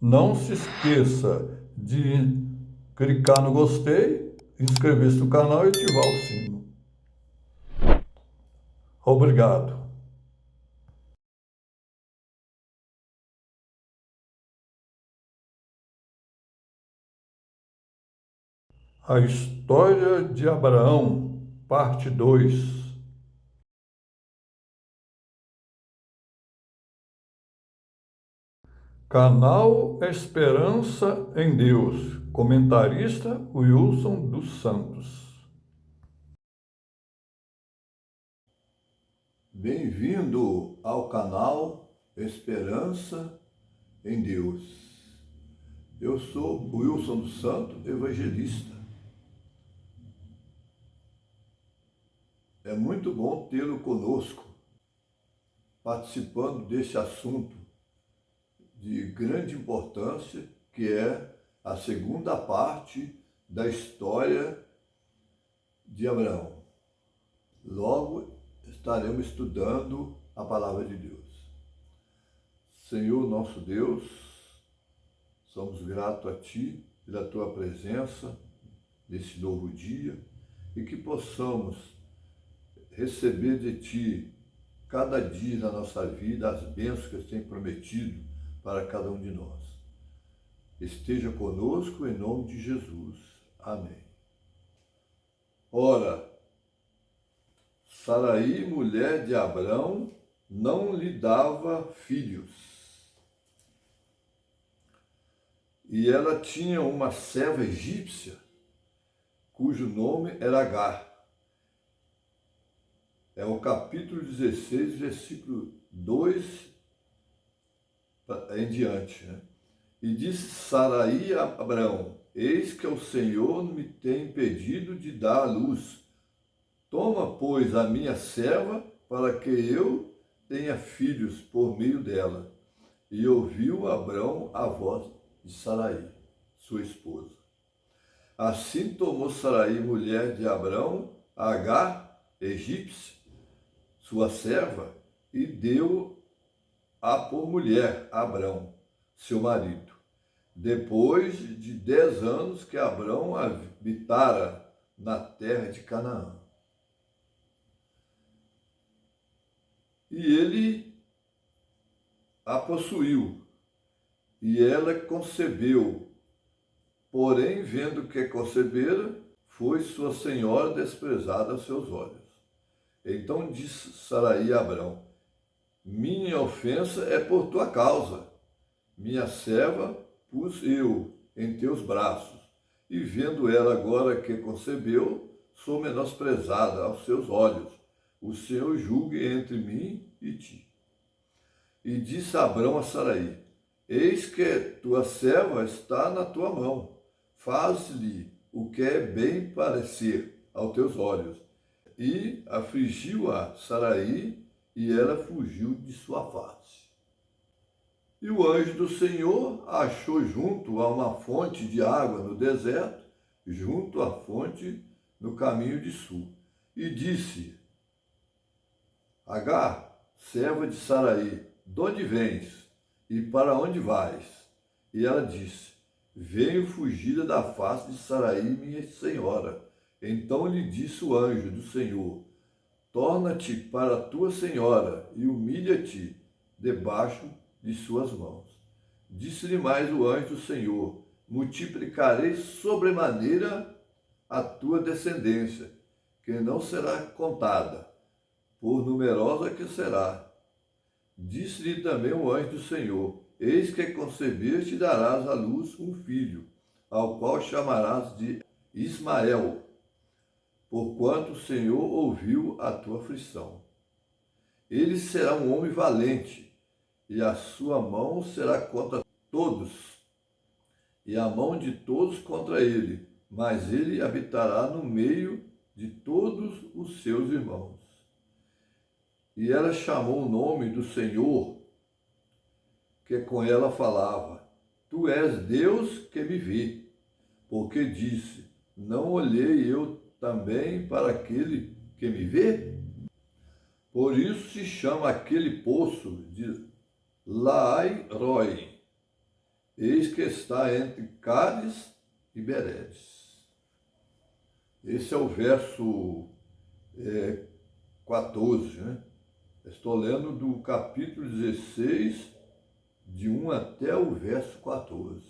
Não se esqueça de clicar no gostei, inscrever-se no canal e ativar o sino. Obrigado. A história de Abraão, parte 2. Canal Esperança em Deus. Comentarista Wilson dos Santos. Bem-vindo ao canal Esperança em Deus. Eu sou Wilson dos Santos, evangelista. É muito bom tê-lo conosco, participando desse assunto de grande importância, que é a segunda parte da história de Abraão. Logo estaremos estudando a palavra de Deus. Senhor nosso Deus, somos gratos a Ti pela Tua presença nesse novo dia e que possamos receber de Ti cada dia na nossa vida as bênçãos que tem prometido para cada um de nós. Esteja conosco em nome de Jesus. Amém. Ora, Saraí, mulher de Abrão, não lhe dava filhos. E ela tinha uma serva egípcia, cujo nome era Agar. É o capítulo 16, versículo 2 em diante, né? E disse Saraí a Abraão: eis que o Senhor me tem impedido de dar à luz. Toma, pois, a minha serva, para que eu tenha filhos por meio dela. E ouviu Abrão a voz de Saraí, sua esposa. Assim tomou Saraí, mulher de Abrão, Agar, egípcia, sua serva, e deu-a por mulher a Abrão, seu marido. Depois de 10 anos que Abrão habitara na terra de Canaã. E ele a possuiu, e ela concebeu. Porém, vendo que concebera, foi sua senhora desprezada aos seus olhos. Então disse Saraí a Abrão: minha ofensa é por tua causa. Minha serva pus eu em teus braços, e vendo ela agora que concebeu, sou menosprezada aos seus olhos. O Senhor julgue entre mim e ti. E disse Abrão a Saraí: eis que tua serva está na tua mão. Faz-lhe o que é bem parecer aos teus olhos. E afligiu-a Saraí, e ela fugiu de sua face. E o anjo do Senhor a achou junto a uma fonte de água no deserto, junto à fonte no caminho de sul. E disse: Agar, serva de Saraí, de onde vens e para onde vais? E ela disse: venho fugida da face de Saraí, minha senhora. Então lhe disse o anjo do Senhor: torna-te para a tua senhora e humilha-te debaixo de suas mãos. Disse-lhe mais o anjo do Senhor: multiplicarei sobremaneira a tua descendência, que não será contada, por numerosa que será. Disse-lhe também o anjo do Senhor: eis que concebeste e darás à luz um filho, ao qual chamarás de Ismael, porquanto o Senhor ouviu a tua aflição. Ele será um homem valente, e a sua mão será contra todos, e a mão de todos contra ele, mas ele habitará no meio de todos os seus irmãos. E ela chamou o nome do Senhor, que com ela falava: tu és Deus que me vê, porque disse: não olhei eu também para aquele que me vê? Por isso se chama aquele poço de Laai-roi, eis que está entre Cádiz e Beredes. Esse é o verso 14, né? Estou lendo do capítulo 16, de 1 até o verso 14.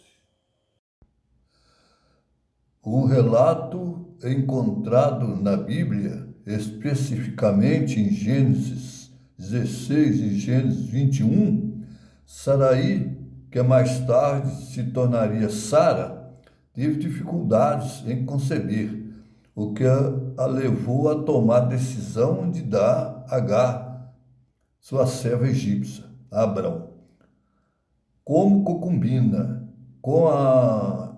Um relato encontrado na Bíblia, especificamente em Gênesis 16 e Gênesis 21, Sarai, que mais tarde se tornaria Sara, teve dificuldades em conceber, o que a levou a tomar a decisão de dar Agar, sua serva egípcia, a Abrão, como concubina, com a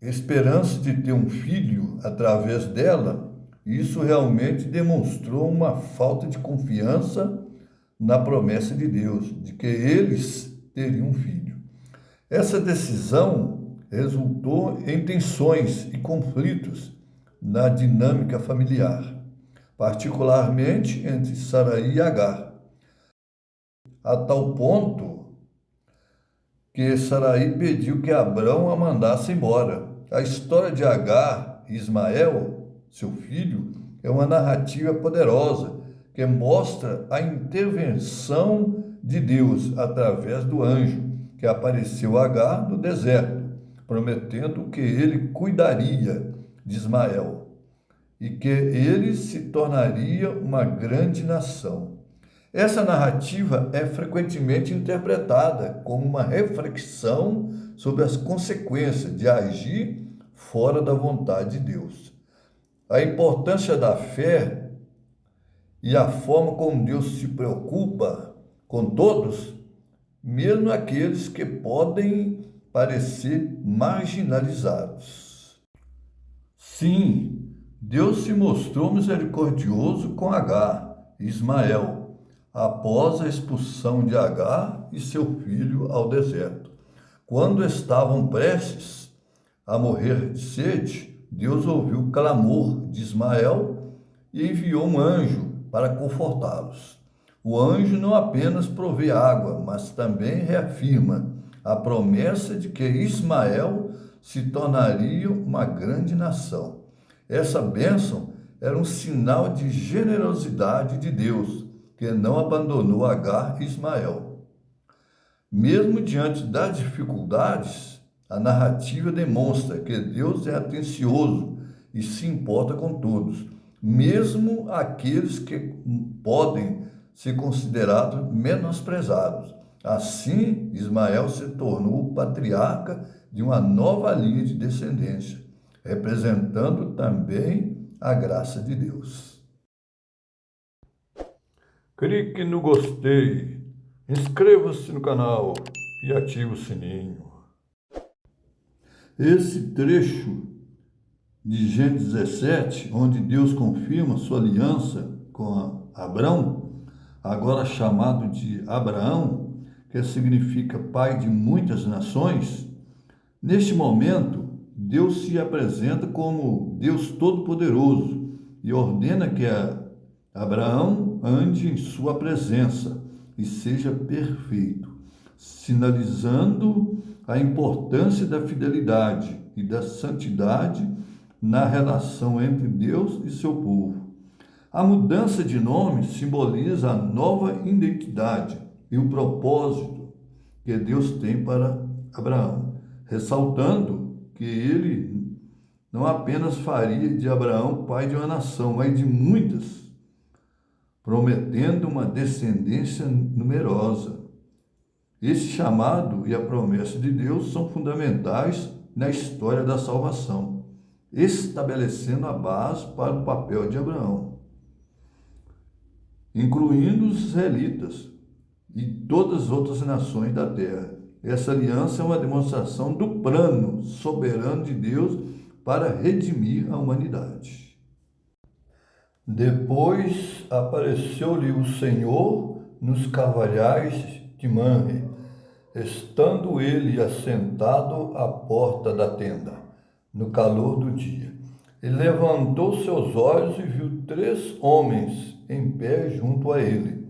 esperança de ter um filho através dela. Isso realmente demonstrou uma falta de confiança na promessa de Deus, de que eles teriam um filho. Essa decisão resultou em tensões e conflitos na dinâmica familiar, particularmente entre Sarai e Agar, a tal ponto que Sarai pediu que Abrão a mandasse embora. A história de Agar e Ismael, seu filho, é uma narrativa poderosa que mostra a intervenção de Deus através do anjo que apareceu a Agar no deserto, prometendo que ele cuidaria de Ismael e que ele se tornaria uma grande nação. Essa narrativa é frequentemente interpretada como uma reflexão sobre as consequências de agir fora da vontade de Deus. A importância da fé e a forma como Deus se preocupa com todos, mesmo aqueles que podem parecer marginalizados. Sim, Deus se mostrou misericordioso com Agar e Ismael, após a expulsão de Agar e seu filho ao deserto. Quando estavam prestes a morrer de sede, Deus ouviu o clamor de Ismael e enviou um anjo para confortá-los. O anjo não apenas provê água, mas também reafirma a promessa de que Ismael se tornaria uma grande nação. Essa bênção era um sinal de generosidade de Deus, que não abandonou Agar e Ismael. Mesmo diante das dificuldades, a narrativa demonstra que Deus é atencioso e se importa com todos, mesmo aqueles que podem ser considerados menosprezados. Assim, Ismael se tornou o patriarca de uma nova linha de descendência, representando também a graça de Deus. Clique no gostei, inscreva-se no canal e ative o sininho. Esse trecho de Gênesis 17, onde Deus confirma sua aliança com Abrão, agora chamado de Abraão, que significa pai de muitas nações, neste momento, Deus se apresenta como Deus Todo-Poderoso e ordena que Abraão ande em sua presença e seja perfeito, sinalizando a importância da fidelidade e da santidade na relação entre Deus e seu povo. A mudança de nome simboliza a nova identidade e o propósito que Deus tem para Abraão, ressaltando que ele não apenas faria de Abraão pai de uma nação, mas de muitas, prometendo uma descendência numerosa. Esse chamado e a promessa de Deus são fundamentais na história da salvação, estabelecendo a base para o papel de Abraão, incluindo os israelitas e todas as outras nações da terra. Essa aliança é uma demonstração do plano soberano de Deus para redimir a humanidade. Depois apareceu-lhe o Senhor nos carvalhais de Mamre, estando ele assentado à porta da tenda, no calor do dia. Ele levantou seus olhos e viu 3 homens em pé junto a ele.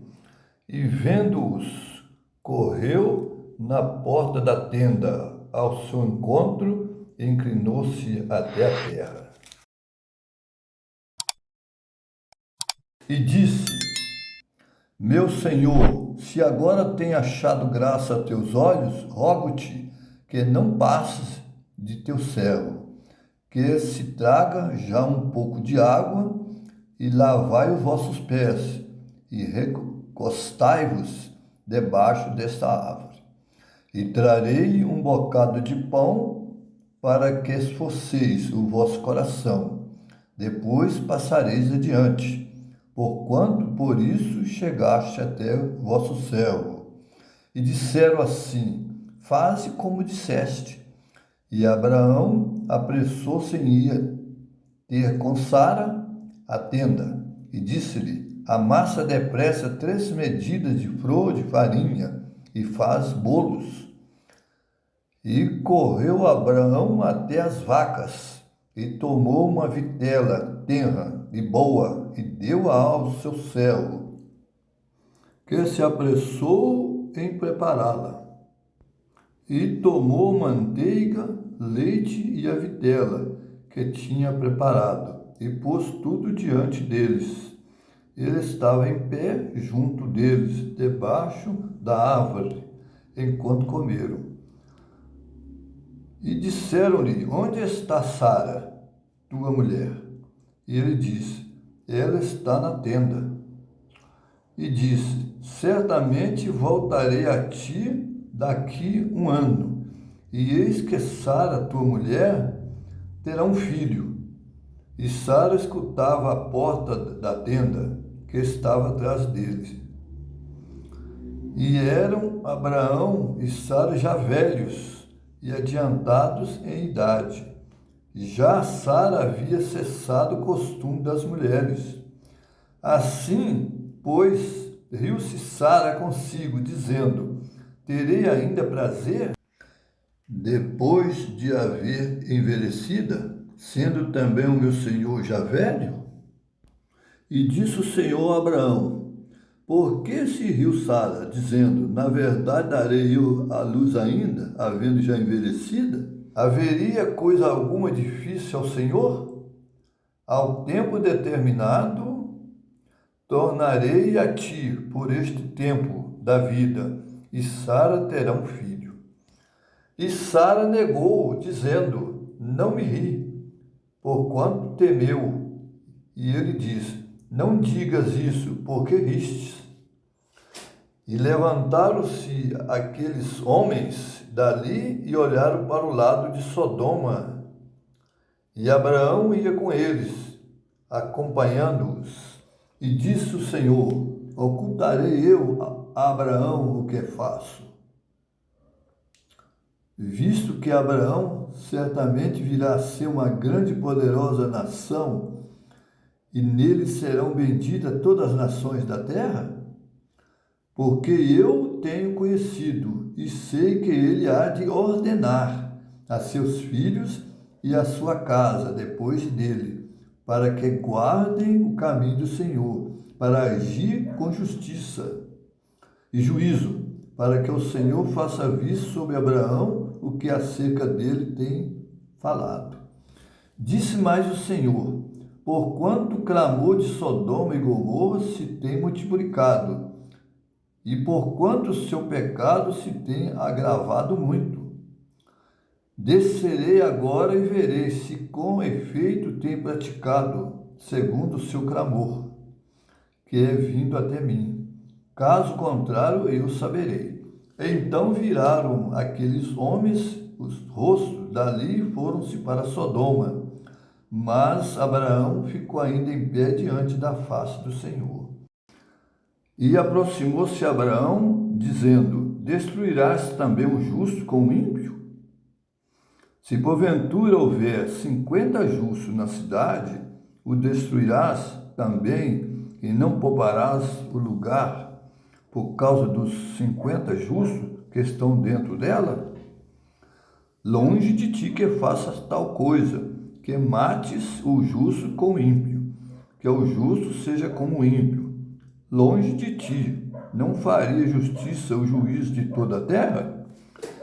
E vendo-os, correu na porta da tenda, ao seu encontro e inclinou-se até a terra. E disse: Meu senhor, se agora tem achado graça a teus olhos, rogo-te que não passes de teu servo, que se traga já um pouco de água e lavai os vossos pés e recostai-vos debaixo desta árvore. E trarei um bocado de pão para que esforceis o vosso coração. Depois passareis adiante, porquanto por isso chegaste até vosso servo. E disseram assim: Faze como disseste. E Abraão apressou-se em ir ter com Sara a tenda, e disse-lhe: Amassa depressa 3 medidas de flor de farinha e faz bolos. E correu Abraão até as vacas, e tomou uma vitela tenra e boa, e deu-a ao seu servo, que se apressou em prepará-la. E tomou manteiga, leite e a vitela, que tinha preparado, e pôs tudo diante deles. Ele estava em pé junto deles, debaixo da árvore, enquanto comeram. E disseram-lhe: Onde está Sara, tua mulher? E ele disse: Ela está na tenda. E disse: Certamente voltarei a ti daqui 1 ano, e eis que Sara, tua mulher, terá um filho. E Sara escutava a porta da tenda, que estava atrás deles. E eram Abraão e Sara já velhos e adiantados em idade. Já Sara havia cessado o costume das mulheres. Assim, pois, riu-se Sara consigo, dizendo: Terei ainda prazer depois de haver envelhecida, sendo também o meu senhor já velho? E disse o Senhor a Abraão: Por que se riu Sara, dizendo: Na verdade darei eu à luz ainda, havendo já envelhecida? Haveria coisa alguma difícil ao Senhor? Ao tempo determinado, tornarei a ti por este tempo da vida, e Sara terá um filho. E Sara negou, dizendo: Não me ri, porquanto temeu. E ele disse: Não digas isso, porque ristes. E levantaram-se aqueles homens dali e olharam para o lado de Sodoma. E Abraão ia com eles, acompanhando-os. E disse o Senhor: Ocultarei eu a Abraão o que faço? Visto que Abraão certamente virá a ser uma grande e poderosa nação, e nele serão benditas todas as nações da terra? Porque eu o tenho conhecido e sei que ele há de ordenar a seus filhos e a sua casa depois dele, para que guardem o caminho do Senhor, para agir com justiça e juízo, para que o Senhor faça vir sobre Abraão o que acerca dele tem falado. Disse mais o Senhor: Porquanto o clamor de Sodoma e Gomorra se tem multiplicado, e porquanto o seu pecado se tem agravado muito, descerei agora e verei se com efeito tem praticado, segundo o seu clamor, que é vindo até mim. Caso contrário, eu saberei. Então viraram aqueles homens os rostos dali e foram-se para Sodoma. Mas Abraão ficou ainda em pé diante da face do Senhor. E aproximou-se Abraão, dizendo: Destruirás também o justo com o ímpio? Se porventura houver 50 justos na cidade, o destruirás também e não pouparás o lugar por causa dos 50 justos que estão dentro dela? Longe de ti que faças tal coisa, que mates o justo com o ímpio, que o justo seja como o ímpio. Longe de ti, não faria justiça o juiz de toda a terra?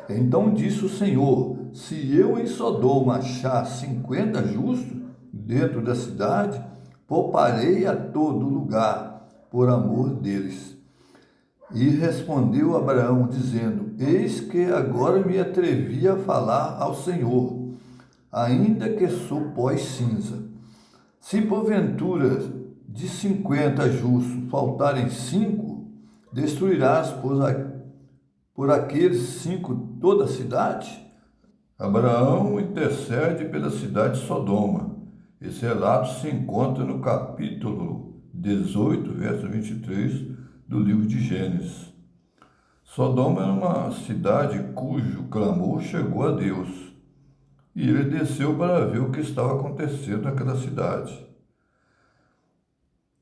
Então disse o Senhor: se eu em Sodoma achar 50 justos dentro da cidade, pouparei a todo lugar, por amor deles. E respondeu Abraão, dizendo: eis que agora me atrevi a falar ao Senhor, ainda que sou pó e cinza. Se porventura de 50 justos faltarem 5, destruirás por aqueles 5 toda a cidade? Abraão intercede pela cidade de Sodoma. Esse relato se encontra no capítulo 18, verso 23 do livro de Gênesis. Sodoma era uma cidade cujo clamor chegou a Deus, e ele desceu para ver o que estava acontecendo naquela cidade.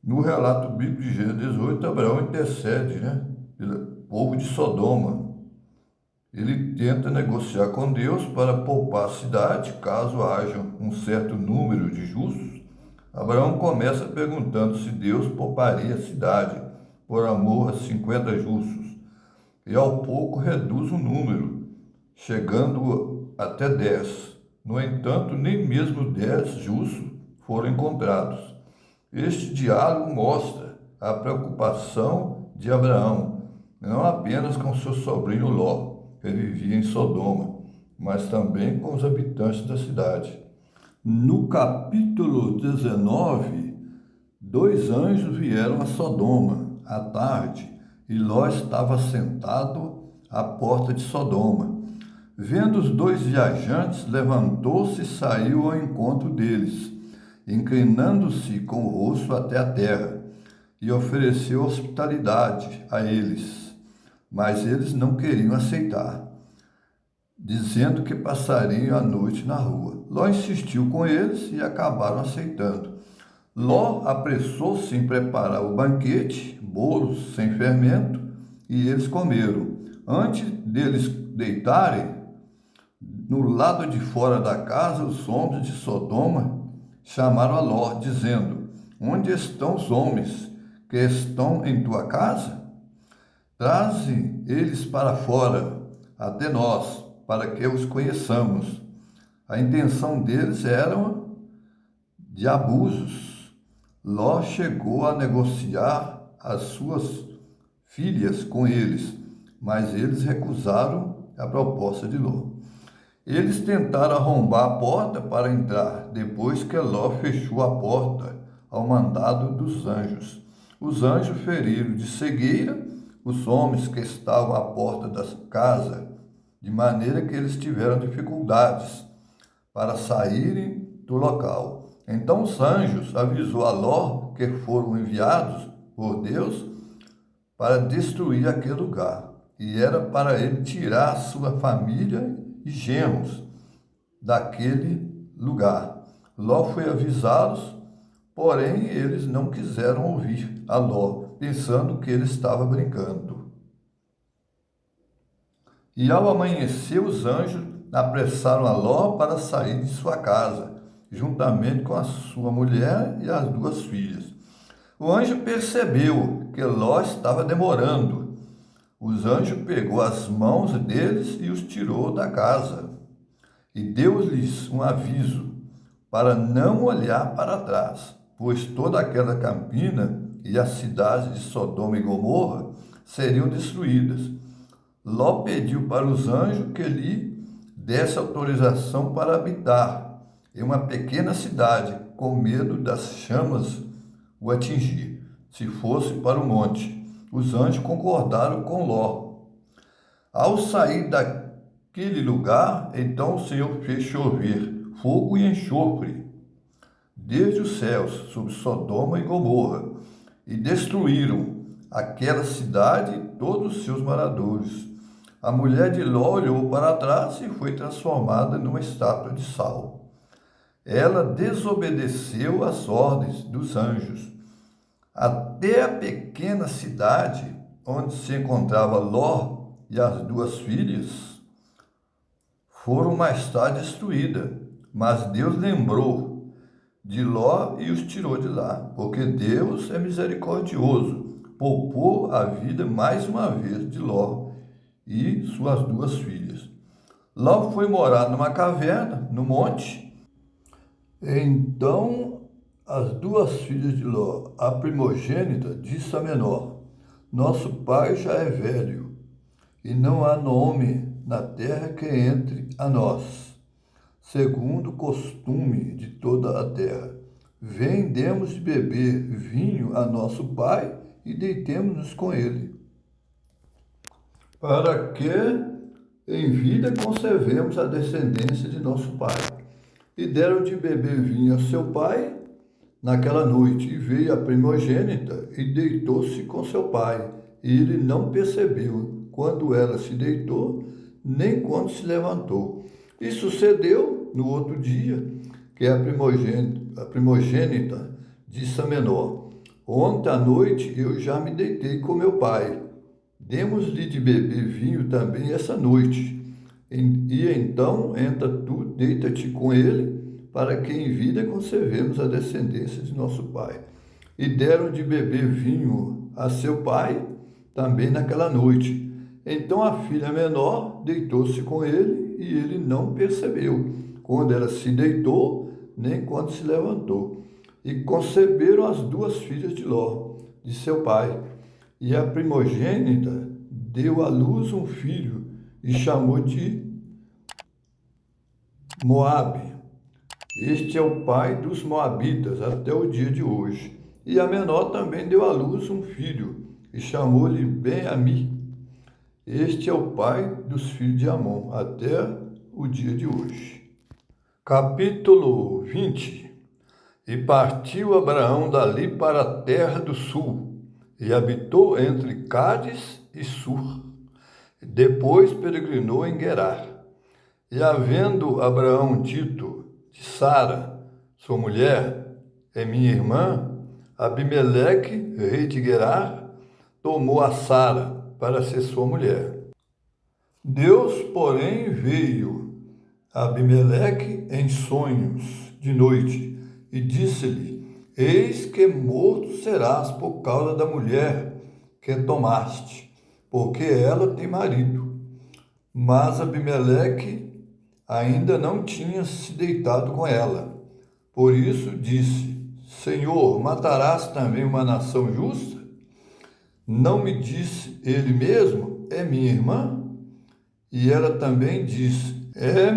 No relato bíblico de Gênesis 18, Abraão intercede, pelo povo de Sodoma. Ele tenta negociar com Deus para poupar a cidade, caso haja um certo número de justos. Abraão começa perguntando se Deus pouparia a cidade por amor a 50 justos, e ao pouco reduz o número, chegando até 10. No entanto, nem mesmo 10 justos foram encontrados. Este diálogo mostra a preocupação de Abraão, não apenas com seu sobrinho Ló, que vivia em Sodoma, mas também com os habitantes da cidade. No capítulo 19, 2 anjos vieram a Sodoma à tarde, e Ló estava sentado à porta de Sodoma. Vendo os 2 viajantes, levantou-se e saiu ao encontro deles, inclinando-se com o rosto até a terra, e ofereceu hospitalidade a eles. Mas eles não queriam aceitar, dizendo que passariam a noite na rua. Ló insistiu com eles e acabaram aceitando. Ló apressou-se em preparar o banquete, bolos sem fermento, e eles comeram. Antes deles deitarem, no lado de fora da casa, os homens de Sodoma chamaram a Ló, dizendo: onde estão os homens que estão em tua casa? Traze eles para fora, até nós, para que os conheçamos. A intenção deles era de abusos. Ló chegou a negociar as suas filhas com eles, mas eles recusaram a proposta de Ló. Eles tentaram arrombar a porta para entrar, depois que Ló fechou a porta ao mandado dos anjos. Os anjos feriram de cegueira os homens que estavam à porta da casa, de maneira que eles tiveram dificuldades para saírem do local. Então os anjos avisou a Ló que foram enviados por Deus para destruir aquele lugar, e era para ele tirar a sua família e genros daquele lugar. Ló foi avisá-los, porém eles não quiseram ouvir a Ló, pensando que ele estava brincando. E ao amanhecer, os anjos apressaram a Ló para sair de sua casa, juntamente com a sua mulher e as 2 filhas. O anjo percebeu que Ló estava demorando. Os anjos pegou as mãos deles e os tirou da casa, e deu-lhes um aviso para não olhar para trás, pois toda aquela campina e as cidades de Sodoma e Gomorra seriam destruídas. Ló pediu para os anjos que lhe desse autorização para habitar em uma pequena cidade, com medo das chamas o atingir, se fosse para o monte. Os anjos concordaram com Ló. Ao sair daquele lugar, então o Senhor fez chover fogo e enxofre desde os céus sobre Sodoma e Gomorra, e destruíram aquela cidade e todos os seus moradores. A mulher de Ló olhou para trás e foi transformada numa estátua de sal. Ela desobedeceu às ordens dos anjos. Até a pequena cidade onde se encontrava Ló e as 2 filhas foram mais tarde destruídas, mas Deus lembrou de Ló e os tirou de lá, porque Deus é misericordioso, poupou a vida mais uma vez de Ló e suas 2 filhas. Ló foi morar numa caverna, no monte. Então as duas filhas de Ló, a primogênita, disse a menor: Nosso pai já é velho, e não há nome na terra que entre a nós, segundo o costume de toda a terra. Vem, demos de beber vinho a nosso pai e deitemo-nos com ele, para que em vida conservemos a descendência de nosso pai. E deram de beber vinho a seu pai naquela noite, e veio a primogênita e deitou-se com seu pai. E ele não percebeu quando ela se deitou, nem quando se levantou. E sucedeu no outro dia que a primogênita disse à menor: Ontem à noite eu já me deitei com meu pai. Demos-lhe de beber vinho também essa noite. E então entra tu, deita-te com ele, para que em vida conservemos a descendência de nosso pai. E deram de beber vinho a seu pai também naquela noite. Então a filha menor deitou-se com ele, e ele não percebeu quando ela se deitou, nem quando se levantou. E conceberam as duas filhas de Ló, de seu pai. E a primogênita deu à luz um filho, e chamou de Moabe. Este é o pai dos moabitas até o dia de hoje. E a menor também deu à luz um filho, e chamou-lhe Ben-Ami. Este é o pai dos filhos de Amon até o dia de hoje. Capítulo 20. E partiu Abraão dali para a terra do sul, e habitou entre Cádiz e Sur. Depois peregrinou em Gerar. E havendo Abraão dito de Sara, sua mulher, é minha irmã, Abimeleque, rei de Gerar, tomou a Sara para ser sua mulher. Deus, porém, veio a Abimeleque em sonhos de noite e disse-lhe: Eis que morto serás por causa da mulher que tomaste, porque ela tem marido. Mas Abimeleque ainda não tinha se deitado com ela. Por isso disse: Senhor, matarás também uma nação justa? Não me disse ele mesmo: é minha irmã? E ela também disse: é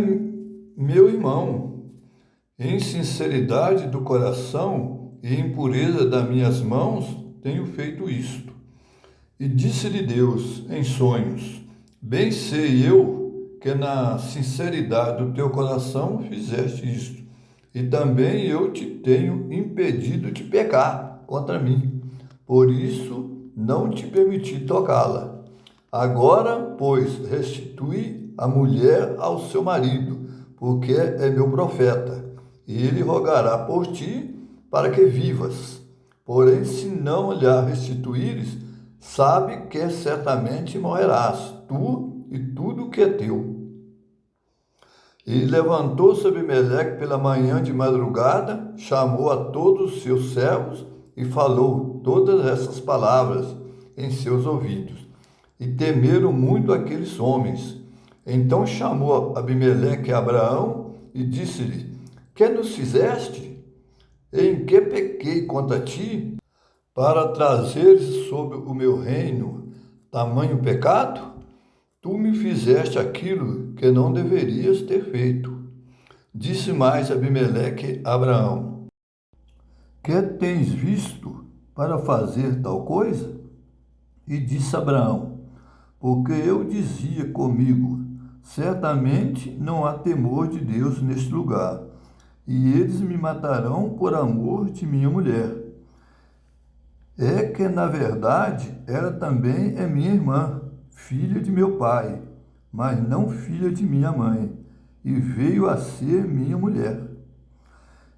meu irmão. Em sinceridade do coração e em pureza das minhas mãos tenho feito isto. E disse-lhe Deus em sonhos: Bem sei eu que na sinceridade do teu coração fizeste isto, e também eu te tenho impedido de pecar contra mim. Por isso não te permiti tocá-la. Agora, pois, restitui a mulher ao seu marido, porque é meu profeta, e ele rogará por ti para que vivas. Porém, se não lhe restituíres, sabe que certamente morrerás, tu e tudo o que é teu. E levantou-se Abimeleque pela manhã de madrugada, chamou a todos os seus servos e falou todas essas palavras em seus ouvidos. E temeram muito aqueles homens. Então chamou Abimeleque a Abraão e disse-lhe: Que nos fizeste? Em que pequei contra ti, para trazeres sobre o meu reino tamanho pecado? Tu me fizeste aquilo que não deverias ter feito. Disse mais Abimeleque a Abraão: Que tens visto para fazer tal coisa? E disse Abraão: Porque eu dizia comigo: certamente não há temor de Deus neste lugar, e eles me matarão por amor de minha mulher. É que, na verdade, ela também é minha irmã, filha de meu pai, mas não filha de minha mãe, e veio a ser minha mulher.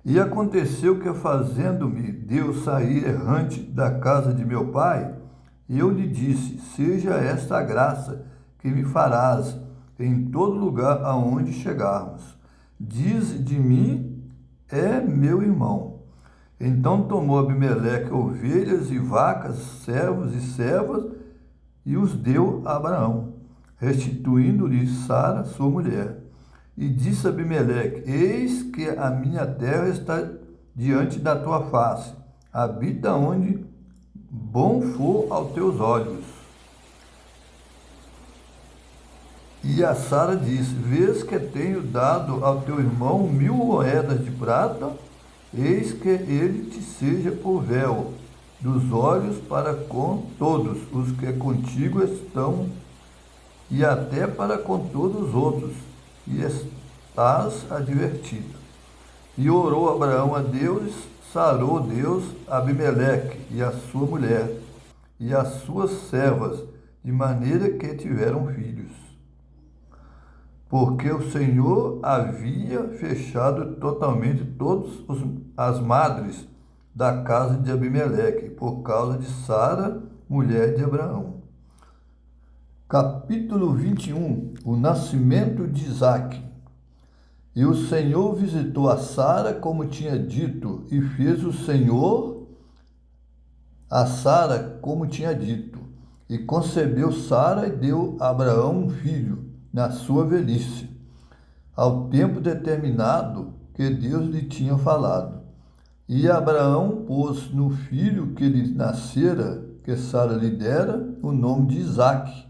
E aconteceu que, fazendo-me Deus sair errante da casa de meu pai, eu lhe disse: seja esta a graça que me farás em todo lugar aonde chegarmos. Diz de mim: é meu irmão. Então tomou Abimeleque ovelhas e vacas, servos e servas, e os deu a Abraão. restituindo-lhe Sara, sua mulher. E disse Abimeleque: Eis que a minha terra está diante da tua face, habita onde bom for aos teus olhos. E a Sara disse: Vês que tenho dado ao teu irmão 1000 moedas de prata, eis que ele te seja o véu dos olhos para com todos os que contigo estão, e até para com todos os outros, e estás advertida. E orou Abraão a Deus, sarou Deus Abimeleque e a sua mulher, e as suas servas, de maneira que tiveram filhos. Porque o Senhor havia fechado totalmente todas as madres da casa de Abimeleque, por causa de Sara, mulher de Abraão. Capítulo 21. O nascimento de Isaque. E o Senhor visitou a Sara como tinha dito, e fez o Senhor a Sara como tinha dito. E concebeu Sara e deu a Abraão um filho, na sua velhice, ao tempo determinado que Deus lhe tinha falado. E Abraão pôs no filho que lhe nascera, que Sara lhe dera, o nome de Isaque.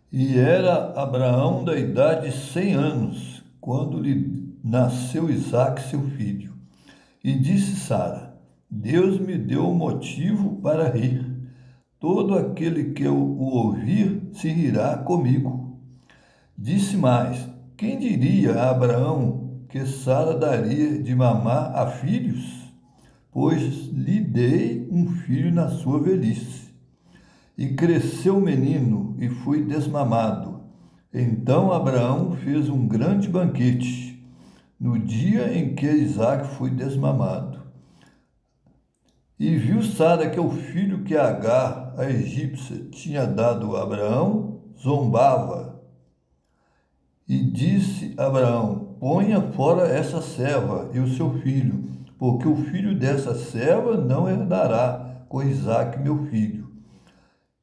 E era Abraão da idade de 100 anos, quando lhe nasceu Isaque, seu filho. E disse Sara: Deus me deu um motivo para rir. Todo aquele que o ouvir se rirá comigo. Disse mais: Quem diria a Abraão que Sara daria de mamar a filhos? Pois lhe dei um filho na sua velhice. E cresceu o menino e foi desmamado. Então Abraão fez um grande banquete, no dia em que Isaque foi desmamado. E viu Sara que o filho que Agar, a egípcia, tinha dado a Abraão, zombava. E disse Abraão: Ponha fora essa serva e o seu filho, porque o filho dessa serva não herdará com Isaque, meu filho.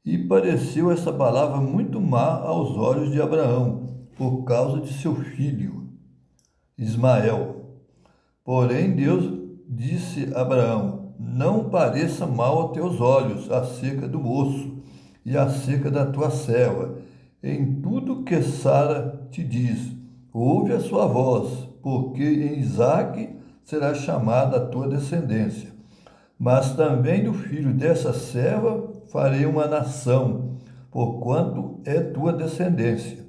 E pareceu essa palavra muito má aos olhos de Abraão, por causa de seu filho Ismael. Porém Deus disse a Abraão: Não pareça mal aos teus olhos acerca do moço e acerca da tua serva. Em tudo que Sara te diz, ouve a sua voz, porque em Isaque será chamada a tua descendência. Mas também do filho dessa serva farei uma nação, porquanto é tua descendência.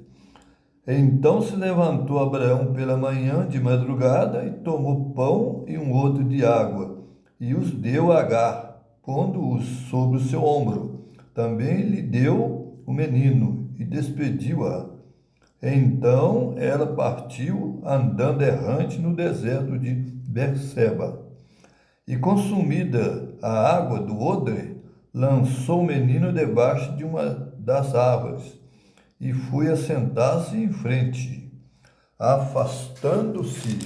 Então se levantou Abraão pela manhã de madrugada e tomou pão e um odre de água, e os deu a Agar, pondo-os sobre o seu ombro. Também lhe deu o menino e despediu-a. Então ela partiu, andando errante no deserto de Berseba. E consumida a água do odre, lançou o menino debaixo de uma das árvores e foi assentar-se em frente, afastando-se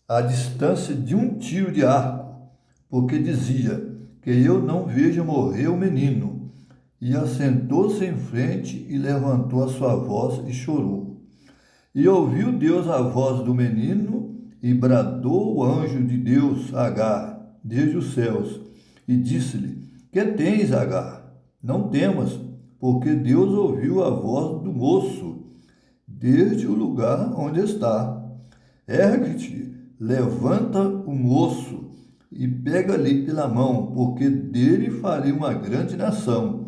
à distância de um tiro de arco, porque dizia: que eu não veja morrer o menino. E assentou-se em frente e levantou a sua voz e chorou. E ouviu Deus a voz do menino, e bradou o anjo de Deus a Agar desde os céus, e disse-lhe: Que tens, Agar? Não temas, porque Deus ouviu a voz do moço desde o lugar onde está. Ergue-te, levanta o moço e pega-lhe pela mão, porque dele farei uma grande nação.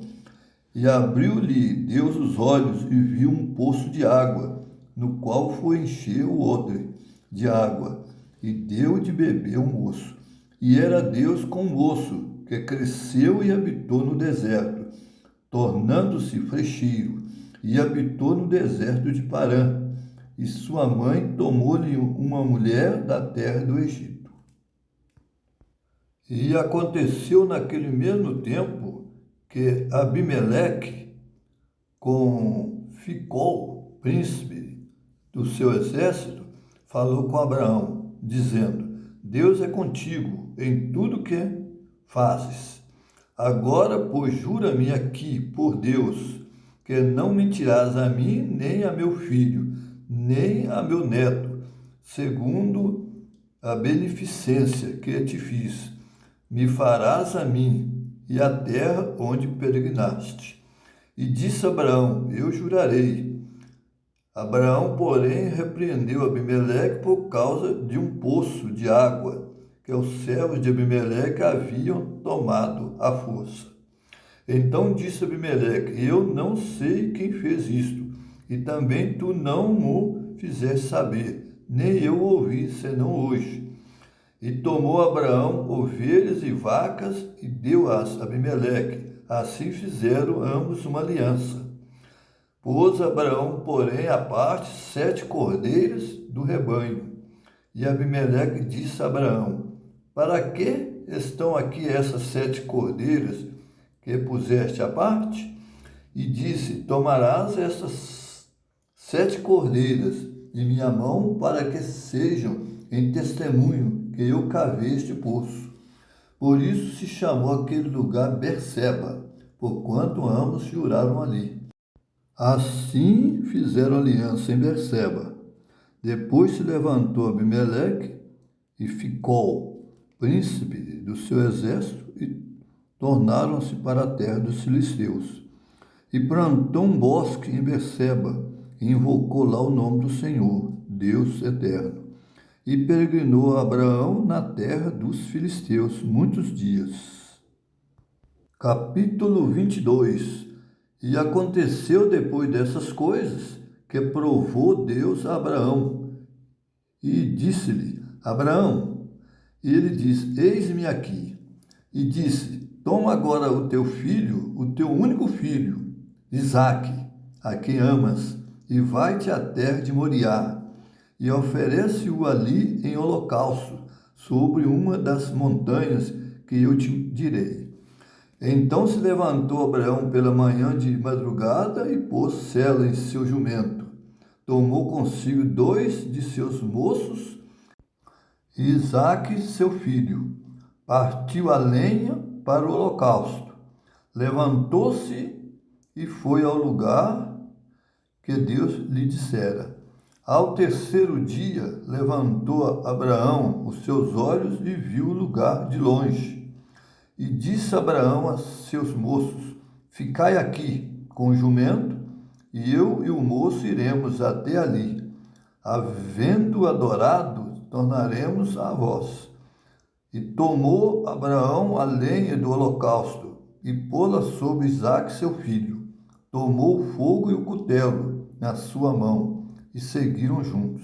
E abriu-lhe Deus os olhos e viu um poço de água, no qual foi encher o odre de água, e deu de beber ao moço. E era Deus com o moço, que cresceu e habitou no deserto, tornando-se frecheiro, e habitou no deserto de Parã. E sua mãe tomou-lhe uma mulher da terra do Egito. E aconteceu naquele mesmo tempo que Abimeleque, com Ficol, príncipe do seu exército, falou com Abraão, dizendo: Deus é contigo em tudo que fazes. Agora, pois, jura-me aqui por Deus, que não mentirás a mim, nem a meu filho, nem a meu neto, segundo a beneficência que te fiz. Me farás a mim e a terra onde peregrinaste. E disse Abraão: eu jurarei. Abraão, porém, repreendeu Abimeleque por causa de um poço de água que os servos de Abimeleque haviam tomado à força. Então disse Abimeleque: eu não sei quem fez isto, e também tu não o fizeste saber, nem eu ouvi, senão hoje. E tomou Abraão ovelhas e vacas e deu-as a Abimeleque. Assim fizeram ambos uma aliança. Pôs Abraão, porém, à parte 7 cordeiros do rebanho. E Abimeleque disse a Abraão: para que estão aqui essas 7 cordeiras que puseste à parte? E disse: tomarás essas 7 cordeiras de minha mão para que sejam em testemunho que eu cavei este poço. Por isso se chamou aquele lugar Berseba, porquanto ambos juraram ali. Assim fizeram aliança em Berseba. Depois se levantou Abimeleque e Ficol, príncipe do seu exército, e tornaram-se para a terra dos filisteus. E plantou um bosque em Berseba, e invocou lá o nome do Senhor, Deus eterno. E peregrinou Abraão na terra dos filisteus muitos dias. Capítulo 22. E aconteceu depois dessas coisas, que provou Deus a Abraão, e disse-lhe: Abraão. E ele disse: eis-me aqui. E disse: toma agora o teu filho, o teu único filho, Isaque, a quem amas, e vai-te à terra de Moriá, e oferece-o ali em holocausto, sobre uma das montanhas que eu te direi. Então se levantou Abraão pela manhã de madrugada e pôs sela em seu jumento. Tomou consigo 2 de seus moços e Isaque, seu filho. Partiu a lenha para o holocausto. Levantou-se e foi ao lugar que Deus lhe dissera. Ao terceiro dia, levantou Abraão os seus olhos e viu o lugar de longe. E disse Abraão a seus moços: ficai aqui com o jumento, e eu e o moço iremos até ali. Havendo adorado, tornaremos a vós. E tomou Abraão a lenha do holocausto, e pô-la sobre Isaque seu filho. Tomou o fogo e o cutelo na sua mão, e seguiram juntos.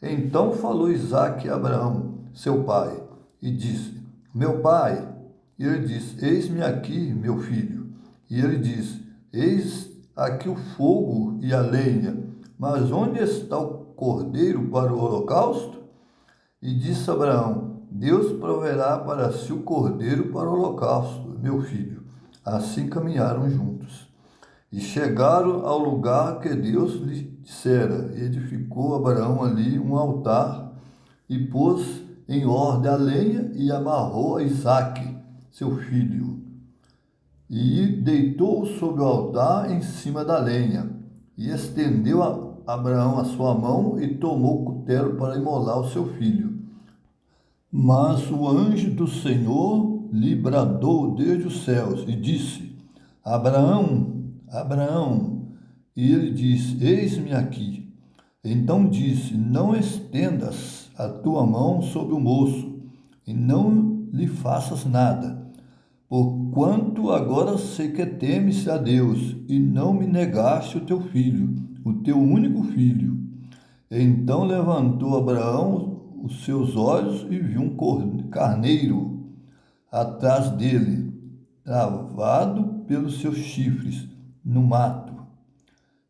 Então falou Isaque a Abraão, seu pai, e disse: meu pai. E ele disse: eis-me aqui, meu filho. E ele disse: eis aqui o fogo e a lenha, mas onde está o cordeiro para o holocausto? E disse Abraão: Deus proverá para si o cordeiro para o holocausto, meu filho. Assim caminharam juntos. E chegaram ao lugar que Deus lhe dissera, e edificou Abraão ali um altar, e pôs em ordem a lenha, e amarrou a Isaque, seu filho. E deitou-o sobre o altar em cima da lenha, e estendeu a Abraão a sua mão, e tomou o cutelo para imolar o seu filho. Mas o anjo do Senhor lhe bradou desde os céus, e disse: Abraão, Abraão. E ele disse: eis-me aqui. Então disse: não estendas a tua mão sobre o moço, e não lhe faças nada, porquanto agora sei que temes a Deus, e não me negaste o teu filho, o teu único filho. Então levantou Abraão os seus olhos e viu um carneiro atrás dele, travado pelos seus chifres, no mato.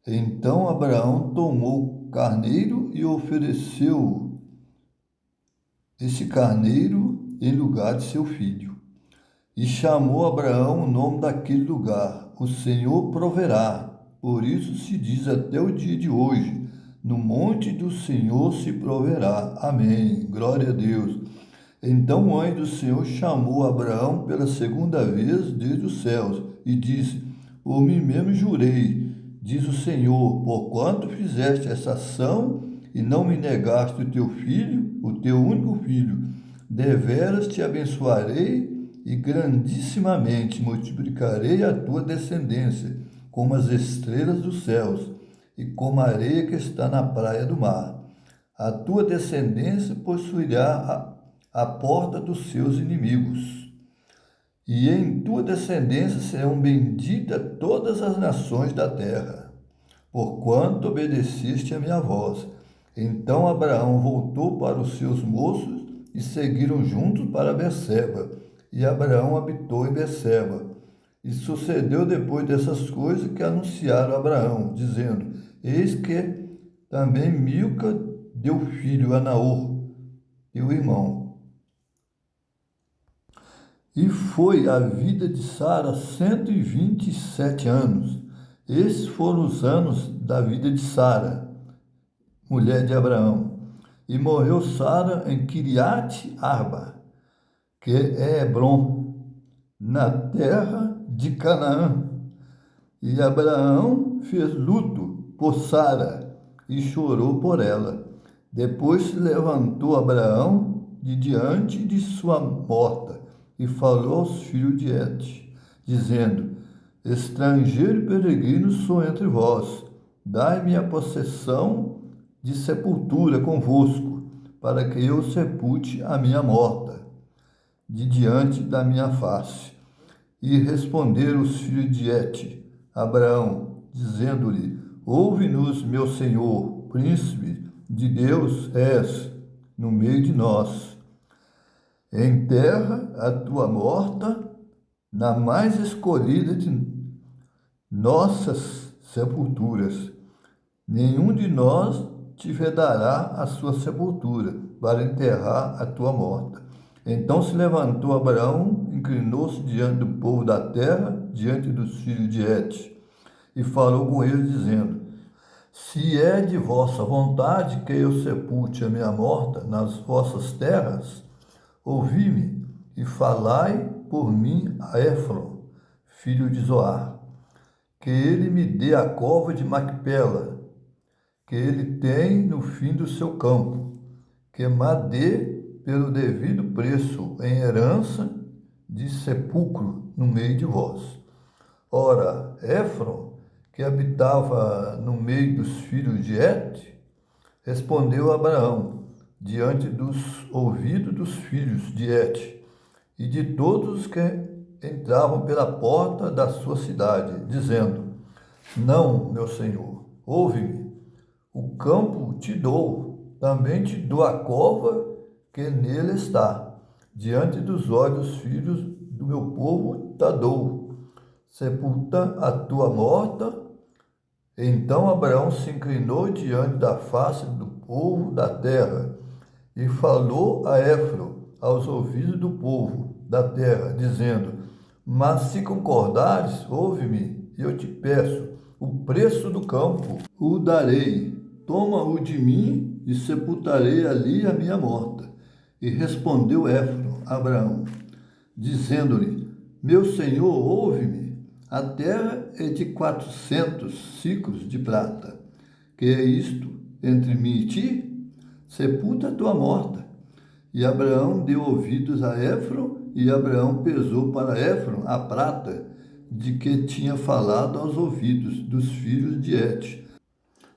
Então Abraão tomou o carneiro e ofereceu esse carneiro em lugar de seu filho. E chamou Abraão o nome daquele lugar: o Senhor proverá. Por isso se diz até o dia de hoje: no monte do Senhor se proverá. Amém. Glória a Deus. Então o anjo do Senhor chamou Abraão pela segunda vez desde os céus e disse: por mim mesmo jurei, diz o Senhor, porquanto fizeste essa ação e não me negaste o teu filho, o teu único filho, deveras te abençoarei e grandissimamente multiplicarei a tua descendência, como as estrelas dos céus e como a areia que está na praia do mar. A tua descendência possuirá a porta dos seus inimigos. E em tua descendência serão benditas todas as nações da terra, porquanto obedeceste a minha voz. Então Abraão voltou para os seus moços e seguiram juntos para Berseba. E Abraão habitou em Berseba. E sucedeu depois dessas coisas que anunciaram a Abraão, dizendo: Eis que também Milca deu filho a Naor, teu irmão. E foi a vida de Sara 127 anos. Esses foram os anos da vida de Sara, mulher de Abraão. E morreu Sara em Kiriat Arba, que é Hebron, na terra de Canaã. E Abraão fez luto por Sara e chorou por ela. Depois se levantou Abraão de diante de sua morta e falou aos filhos de Et, dizendo: Estrangeiro e peregrino sou entre vós, dai-me a possessão de sepultura convosco, para que eu sepulte a minha morta, de diante da minha face. E responderam os filhos de Et, Abraão, dizendo-lhe: Ouve-nos, meu senhor, príncipe de Deus és no meio de nós. Enterra a tua morta na mais escolhida de nossas sepulturas. Nenhum de nós te vedará a sua sepultura para enterrar a tua morta. Então se levantou Abraão, inclinou-se diante do povo da terra, diante dos filhos de Et, e falou com eles, dizendo: Se é de vossa vontade que eu sepulte a minha morta nas vossas terras, ouvi-me e falai por mim a Éfron, filho de Zoar, que ele me dê a cova de Macpela, que ele tem no fim do seu campo, que me dê pelo devido preço em herança de sepulcro no meio de vós. Ora, Éfron, que habitava no meio dos filhos de Et, respondeu a Abraão, diante dos ouvidos dos filhos de Et e de todos os que entravam pela porta da sua cidade, dizendo: Não, meu senhor, ouve-me, o campo te dou, também te dou a cova que nele está, diante dos olhos dos filhos do meu povo te dou, sepulta a tua morta. Então Abraão se inclinou diante da face do povo da terra e falou a Éfron aos ouvidos do povo da terra, dizendo: Mas se concordares, ouve-me, e eu te peço, o preço do campo o darei, toma-o de mim e sepultarei ali a minha morta. E respondeu Éfron a Abraão, dizendo-lhe: Meu senhor, ouve-me, a terra é de 400 siclos de prata. Que é isto entre mim e ti? Sepulta a tua morta. E Abraão deu ouvidos a Éfron, e Abraão pesou para Éfron a prata de que tinha falado aos ouvidos dos filhos de Et,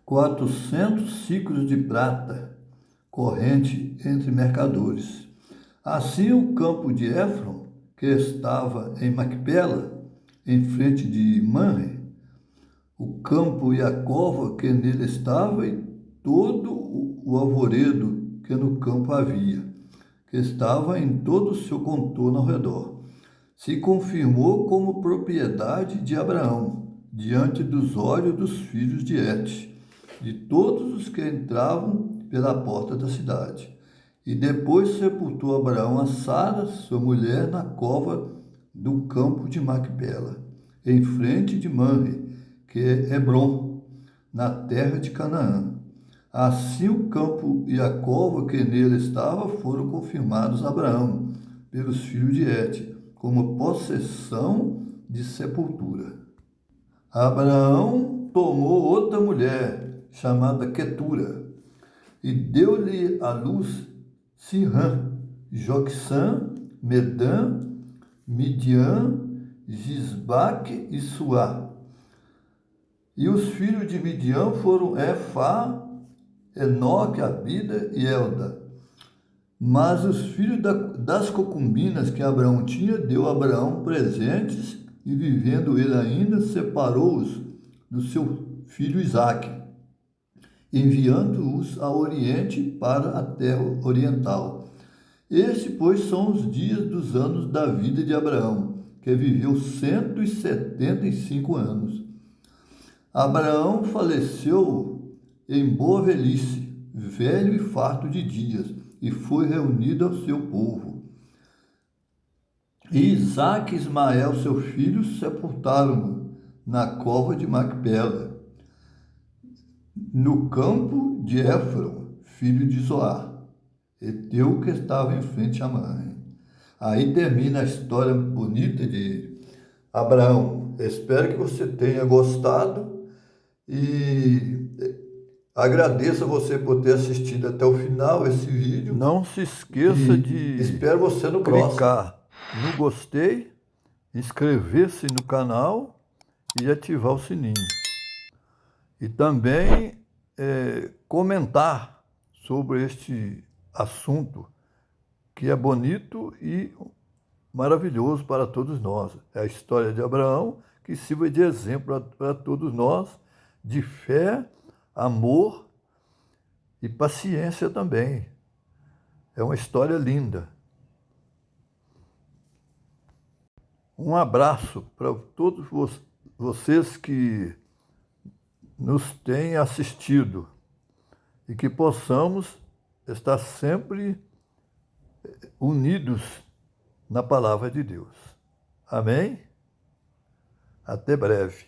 400 siclos de prata, corrente entre mercadores. Assim o campo de Éfron, que estava em Macpela, em frente de Manre, o campo e a cova que nele estava, e todo o arvoredo que no campo havia, que estava em todo o seu contorno ao redor, se confirmou como propriedade de Abraão, diante dos olhos dos filhos de Et, de todos os que entravam pela porta da cidade. E depois sepultou Abraão a Sara, sua mulher, na cova do campo de Macpela, em frente de Manre, que é Hebron, na terra de Canaã. Assim o campo e a cova que nele estava foram confirmados a Abraão, pelos filhos de Et, como possessão de sepultura. Abraão tomou outra mulher, chamada Quetura, e deu-lhe à luz Sirã, Joqusã, Medã, Midian, Gisbaque e Suá. E os filhos de Midian foram Efá, Enoque, Abida e Elda. Mas os filhos das concubinas que Abraão tinha, deu a Abraão presentes, e vivendo ele ainda, separou-os do seu filho Isaque, enviando-os ao oriente para a terra oriental. Estes, pois, são os dias dos anos da vida de Abraão, que viveu 175 anos. Abraão faleceu em boa velhice, velho e farto de dias, e foi reunido ao seu povo. E Isaque e Ismael, seu filho, sepultaram-no na cova de Macpela, no campo de Éfron, filho de Zoar, Eteu, que estava em frente à mãe. Aí termina a história bonita de Abraão. Espero que você tenha gostado e agradeço a você por ter assistido até o final esse vídeo. Não se esqueça de espero você no clicar no gostei, inscrever-se no canal e ativar o sininho. E também comentar sobre este assunto que é bonito e maravilhoso para todos nós. É a história de Abraão que sirva de exemplo para todos nós, de fé, amor e paciência também. É uma história linda. Um abraço para todos vocês que nos têm assistido e que possamos estar sempre unidos na palavra de Deus. Amém? Até breve.